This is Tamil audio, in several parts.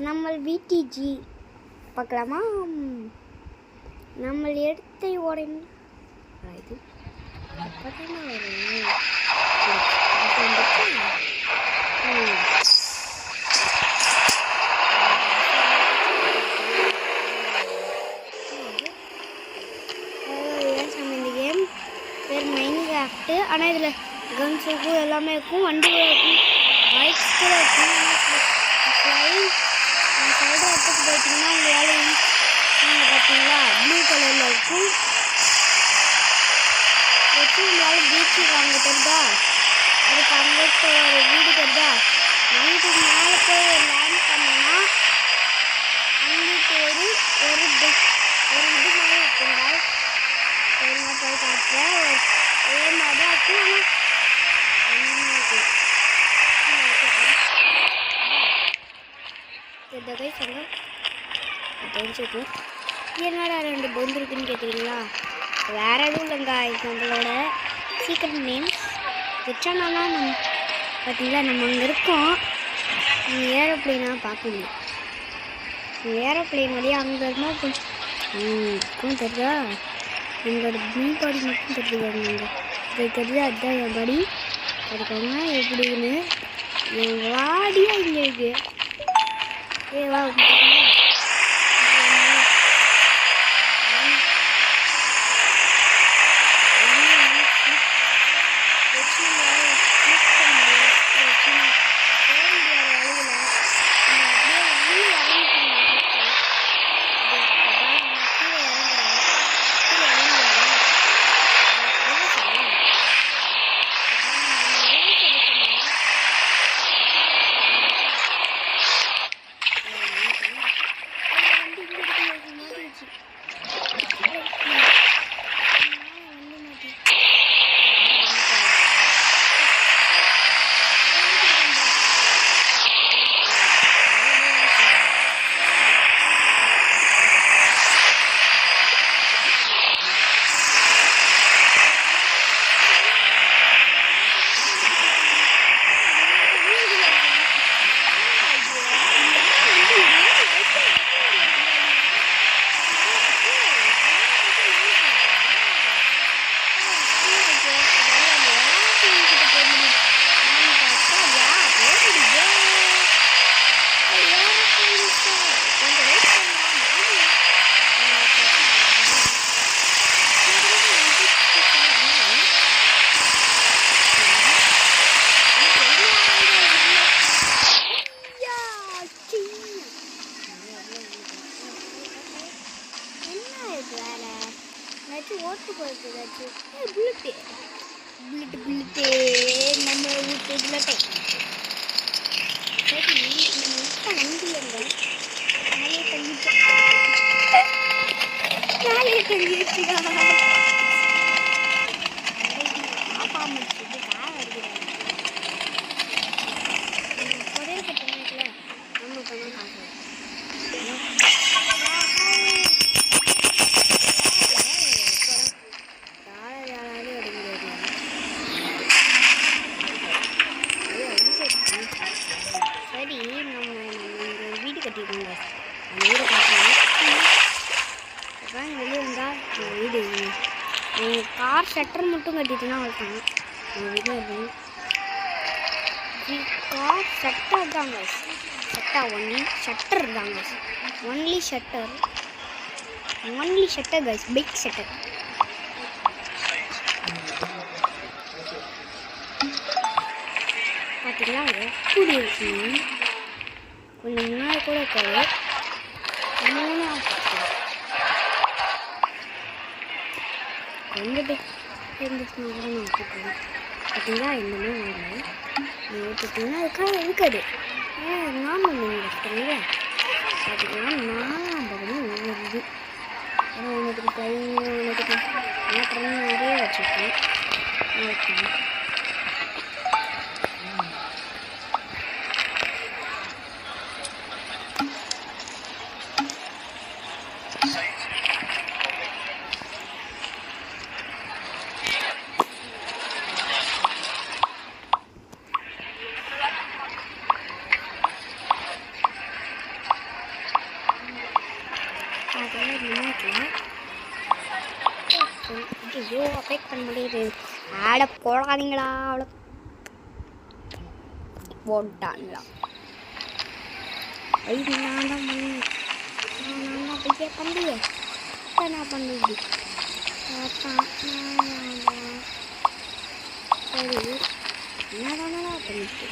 நம்ம விடிஜி பார்க்கலாமா? நம்ம எடுத்த உடனே இது இந்த கேம் பேர் மைன்கிராஃப்ட். ஆனால் இதில் கன்ஸ் இருக்கும், எல்லாமே இருக்கும், வண்டிகள் இருக்கும், பைக்ஸ் கூட இருக்கும். சைடு இடத்துக்கு போயிட்டீங்கன்னா உங்களால் பார்த்தீங்களா ப்ளூ கலரில் இருக்கும் வச்சு உங்களால் பீச்சு வாங்க தெரியுதா? அதுக்கு அங்கிட்ட ஒரு வீடு தெரியுதா? வீட்டுக்கு மேலே போய் ஒரு லேண்ட் பண்ணோன்னா அங்கிட்டு ஒரு இது மாதிரி இருக்குங்க. சரிங்க, போய் காட்டுறேன். ஒரே மாதிரி தான் இருக்கும். ஆனால் தெரிஞ்சுக்கும். என்னடா 2 பொந்து இருக்குன்னு கேட்குறீங்களா? வேறு எதுவும் இல்லைங்க. இது நம்மளோட சீக்ரெட் நேம்ஸ் வச்சோன்னா நம்ம பார்த்தீங்களா நம்ம அங்கே இருக்கோம். நீங்கள் ஏரோப்ளைனாக பார்க்க முடியும். ஏரோப்ளைன் வழியாக அங்கே இருந்தால் கொஞ்சம் தெரியுதா? எங்களோட மீன் பாடி மட்டும் தெரிஞ்சுக்காங்க. இங்கே இது தெரியுதா? அதுதான் என் பாடி. அதுக்காக எப்படின்னு என் வாடியாக இங்கே இருக்குது. வா ஓட்டு போயிட்டு புல்லட்டு நம்ம வீட்டு புல்லட்டை சரி நம்ம விட்ட வண்டி எங்க மேலே தங்கிடுச்சுடா. பாப்பா முடிச்சுட்டு காய வருகிறாங்க. குறைய கட்டணத்தில் நம்ம பண்ண காசு கட்டிடுங்க. அந்த வீடை பார்க்கலாம். அப்புறம் வெளியே வந்தால் வீடு கார் ஷட்டர் மட்டும் கட்டிட்டுனா வளர்த்தாங்க. வீடு இருக்கும் கார் ஷட்டர் தாங்க. ஒன்லி ஷட்டர் தாங்க. Only shutter guys. Big shutter. பார்த்தீங்களா கூடி இருக்கு. கொஞ்சம் முன்னாடி கூட இருக்காது. வந்துட்டு இருந்துச்சுன்னா கூட நான் விட்டுருக்கேன். பார்த்தீங்களா என்னமே வரல. நீங்கள் விட்டுட்டிங்கன்னா அதுக்காக இருக்காது. நார்மல் நீங்கள் சொல்லுங்க. பார்த்தீங்கன்னா 4 வருது. ஏன்னா உனக்கு ட்ரெயின் நிறைய வச்சுருக்கேன். வைக்கலாம். ஐயோ அப்டேட் பண்ண முடியுது. ஆட போடாதீங்களா, அவ்வளோ போட்டாங்களா. ஐயோ நான் தான் பையன் பண்ணியே நான் பண்ணுது. சரி என்னதானா பண்ணிட்டு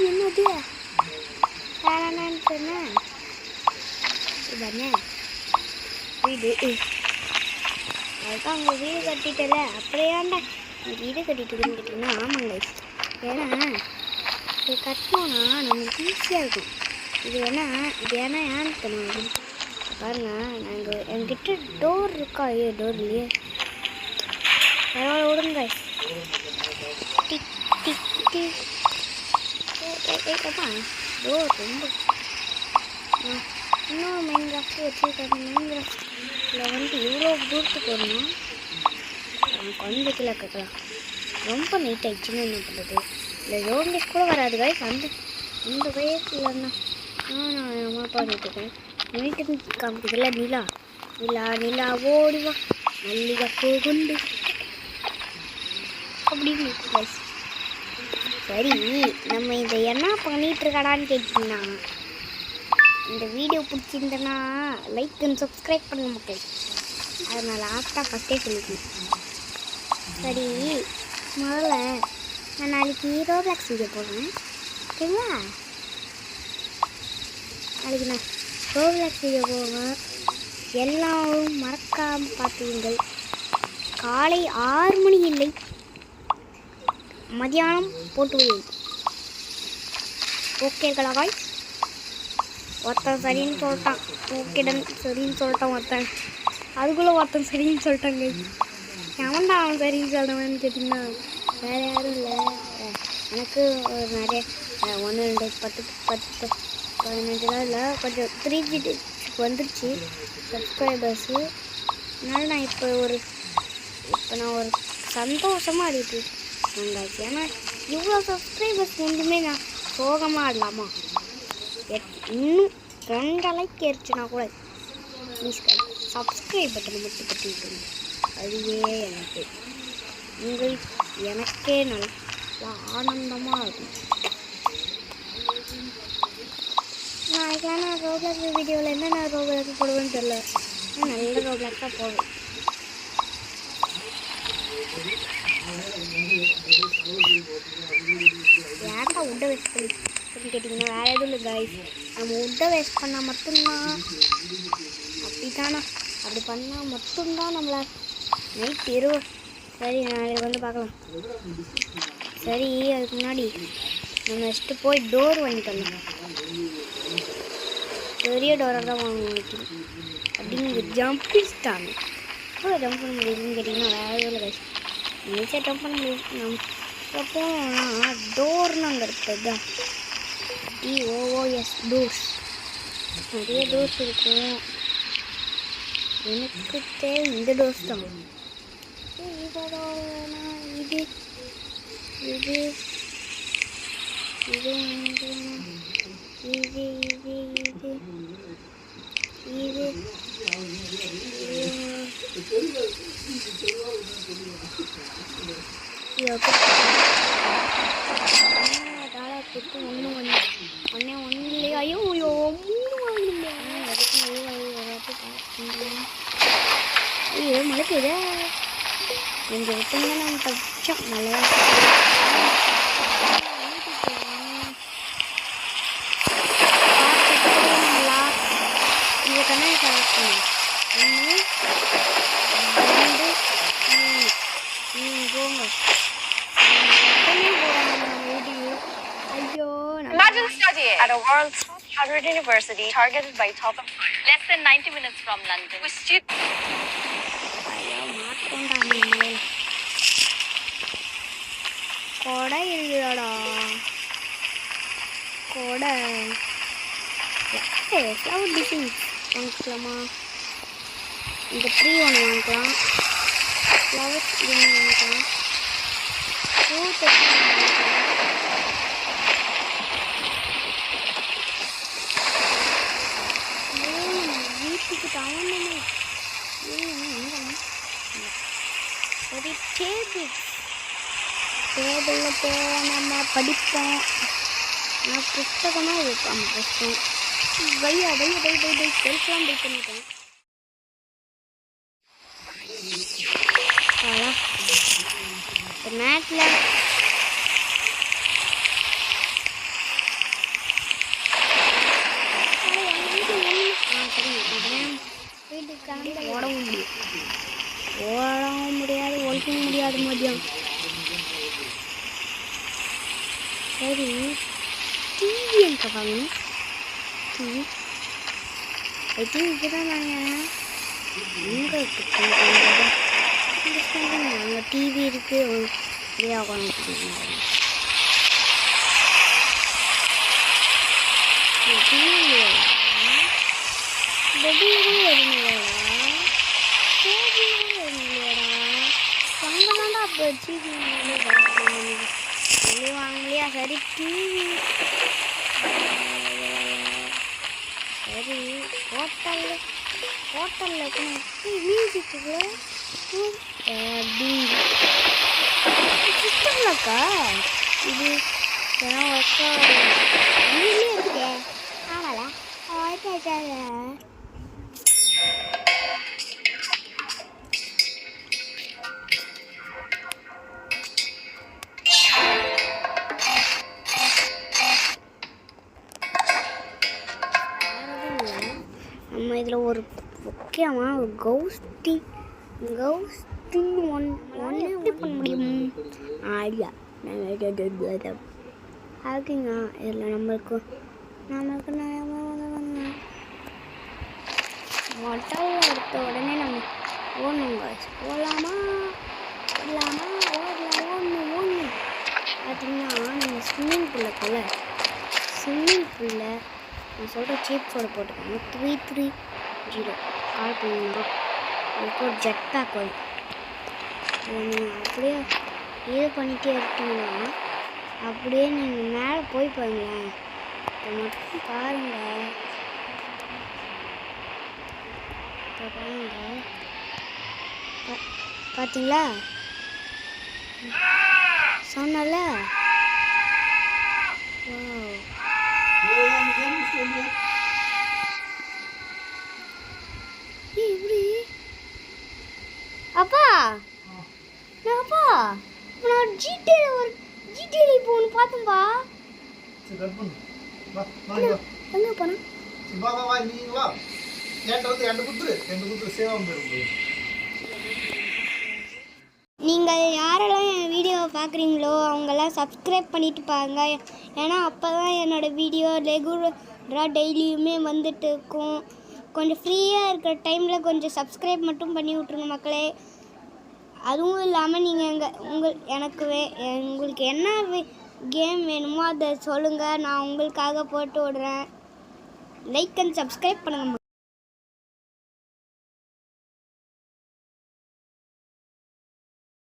என்னது வேணான்னு சொன்னேன். இதானே வீடு, அதுதான் அவங்க வீடு கட்டிட்டல. அப்படியாண்டா வீடு கட்டிட்டு இருக்குன்னு கேட்டிங்கன்னா ஆமாங்க. ஏன்னா இது கட்டணும்னா நம்மளுக்கு ஈஸியாக இருக்கும். இது ஏன்னா ஏன்னு பண்ணுவோம் பாருங்க. நாங்கள் என்கிட்ட டோர் இருக்கா? டோர் இல்லையே, பரவாயில்ல விடுங்க. டிக் டிக் டிக் ஏப்பா டோர் ரொம்ப இன்னும் மெயின் கிராஃப்ட் வச்சுருக்காங்க. மெயின் கிராஃப்டில் இவ்வளோ தூரத்துக்கு வரணும். கொஞ்சம் கீழே கேட்கலாம். ரொம்ப நீட் ஆயிடுச்சுன்னு என்ன பண்ணுறது? இல்லை ஜோம்பிஸ் கூட வராது காய்ஸ். இந்த வயசுலன்னா நான் அம்மா பண்ணிட்டு இருக்கேன். நீட்டு காமிக்குதுல்ல நிலா நிலா நிலா ஓடிவா மல்லிகை போகுண்டு அப்படின்னு காய்ஸ். சரி நம்ம இதை என்ன பண்ணிட்டு இருக்கடான்னு கேட்டிங்கன்னா, இந்த வீடியோ பிடிச்சிருந்தேன்னா லைக் அண்ட் சப்ஸ்கிரைப் பண்ண மக்கள். அதை நான் லாஸ்ட்டாக ஃபஸ்ட்டே சொல்லிக்கிறேன். சரி முதல்ல நான் நாளைக்கு ரோப்ளாக்ஸ் வீடியோ போடுறேன் ஓகேங்களா? நாளைக்கு நான் ரோப்ளாக்ஸ் வீடியோ போடுவேன். எல்லாரும் மறக்காமல் பார்த்துங்கள். காலை 6 மணி இல்லை, மதியானம் போட்டு விடுவேன். ஓகேங்களா காய்ஸ்? ஒருத்தன் சரின்னு சொல்லிட்டான். ஓகேடன் சரின்னு சொல்லிட்டான் ஒருத்தன். அதுக்குள்ளே ஒருத்தன் சரின்னு சொல்லிட்டாங்க. எவன்டா அவன் சரின்னு சொல்கிறவன்னு கேட்டிங்கன்னா வேறு யாரும் இல்லை, எனக்கு நிறைய 1 2 10 10 15 நாளில் கொஞ்சம் 3 digits வந்துருச்சு சப்ஸ்கிரைபர்ஸு. அதனால் நான் இப்போ நான் ஒரு சந்தோஷமாக இருக்குது நாங்கள். ஏன்னா இவ்வளோ சப்ஸ்கிரைபர்ஸ் ஒன்றுமே நான் சோகமாக ஆடலாமா? இன்னும் 2 லைக் ஏறிச்சுன்னா கூட ப்ளீஸ் சப்ஸ்கிரைப் பட்டனை மட்டும் கட்டி விட்டுருங்க. அதுவே எனக்கே நல்லா ஆனந்தமாக இருக்கும். நாளைக்கெலாம் நான் ரோப்ளாக்ஸ் வீடியோவில் என்னென்ன ரோப்ளாக்ஸ் போடுவேன்னு தெரியல. நல்ல ரோப்ளாக்ஸாக போடுவேன். ஏன்டா உட்டை வேஸ்ட் பண்ணி கேட்டிங்கன்னா வேறு எதுவும் இல்லை காய்ஸ். நம்ம உட்டை வேஸ்ட் பண்ணால் மட்டும்தான் அப்படித்தானா, அப்படி பண்ணால் மட்டும்தான் நம்மளை நைட் இரவு. சரி நாளைக்கு பார்க்கலாம். சரி அதுக்கு முன்னாடி நம்ம நெக்ஸ்ட்டு போய் டோர் வாங்கிட்டு வரலாம். பெரிய டோராக தான் வாங்க வைக்கணும். அப்படிங்க ஜம்பிஸ்டாங்க இப்போ ஜம்ப் பண்ண முடியுதுன்னு கேட்டிங்கன்னா வேறு எதுவும் இல்லை. ஈஸியாக ஜம்ப் பண்ண முடியும். நம்ம போனோம்னா டோர்னு அங்கே இருக்குது தான் DOORS டோர்ஸ். நிறைய டோர்ஸ் இருக்கும். எனக்கு தேவை இந்த டோர்ஸ் தான். இது இது இது இது இது இது இது ஒன்று இல்லையா? ஐயோ 3 வாங்கினேன். ஐயோ மழைக்குதே கொஞ்சம் விட்டுங்க. நம்ம தப்பிச்சோம். நல்லா இந்த கண்ணாடி கலெக்ட் பண்ணி 1 2 3 போங்க. Imagine studying at a world's top 100 university targeted by top employers. Less than 90 minutes from London. With students. கொடை இருக்குதாடா கொடை. ஃப்ளவர் டிசைன்ஸ் வாங்கிக்கலாமா? இந்த ட்ரீ ஒன்று வாங்கிக்கலாம். ஃப்ளவர்ஸ் இது வாங்கிக்கலாம். ஃப்ரூட் வீட்டுக்கு டவுன் டேபிளில் நம்ம படிப்போம். நான் புஸ்தகமாக இருப்பேன். புஸ்தகம் வையா செல்ஃபெலாம் போய் பண்ணிட்டேன். மேட்டில் ஓடவும் முடியாது ஒழிக்கவும் முடியாது மதியம். சரி டிவி எங்கே வாங்கணும்? டிவி இங்கே தான் வாங்கினேன். எங்கே அங்கே டிவி இருக்குது. இல்லையா வாங்கலையா? சரி டிவி சரி ஹோட்டலில் மியூசிக்கு சிஸ்டம்லக்கா இது ஒர்க்கா இருக்கே. ஆமாலா நம்ம இதில் ஒரு முக்கியமாக ஒரு கவுஸ்டிங் ஒன்று எப்படி பண்ண முடியும்? ஐடியா ஹேக்கிங்க. இதில் நம்மளுக்கு மொட்டை எடுத்த உடனே நம்ம ஓடணும். ஓடலாமா ஓடணும். பார்த்தீங்கன்னா நம்ம ஸ்விம்மிங் பூலில் நான் சொல்கிற சீப் கோடை போட்டுக்கோங்க. 330 கால் பண்ணிங்கன்னா அதுக்கு ஒரு ஜெட் பேக் வரும். நீங்கள் அப்படியே இது பண்ணிகிட்டே இருக்கீங்கன்னா அப்படியே நீங்கள் மேலே போய் பாருங்களேன். இதை மட்டும் பாருங்கள். பார்த்தீங்களா? சொன்னல இப்படி அப்பா நான் ஜிடிஏல இப்போ ஒன்று பார்த்தேன்பா. எங்கே போனா? நீங்கள் யாரெல்லாம் என் வீடியோவை பார்க்குறீங்களோ அவங்கெல்லாம் சப்ஸ்கிரைப் பண்ணிட்டு பாருங்க. ஏன்னா அப்போ தான் என்னோடய வீடியோ ரெகுலராக டெய்லியுமே வந்துட்டு இருக்கும். கொஞ்சம் ஃப்ரீயாக இருக்கிற டைமில் கொஞ்சம் சப்ஸ்கிரைப் மட்டும் பண்ணி விட்ருங்க மக்களே. அதுவும் இல்லாமல் நீங்கள் உங்களுக்கு என்ன கேம் வேணுமோ அதை சொல்லுங்கள். நான் உங்களுக்காக போட்டு விடுறேன். லைக் அண்ட் சப்ஸ்கிரைப் பண்ணுங்கள்.